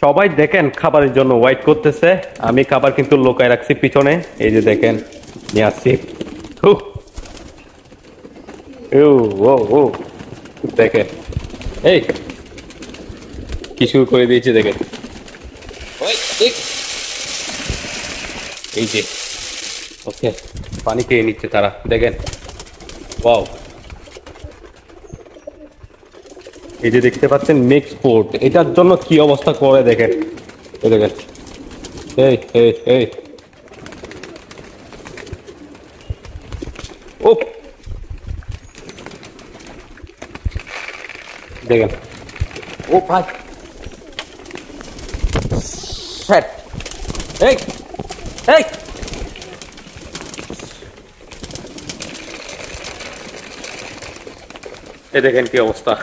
সবাই দেখেন খাবারের জন্য ওয়েট করতেছে। আমি খাবার কিন্তু লুকায় রাখছি পিছনে, এই যে দেখেন নিয়ে আসছি। উহ, ও ও ও দেখেন, এই কি শুরু করে দিয়েছে দেখেন। ওই, এই এই যে ওকে, পানি খেয়ে নিচ্ছে তারা, দেখেন। ওয়াও, এই যে দেখতে পাচ্ছেন মিক্স ফুড, এটার জন্য কি অবস্থা করে দেখেন। এই দেখেন, এই এই এই ও দেখেন, ও ভাই শ্যাট, এই এই এই দেখেন কি অবস্থা।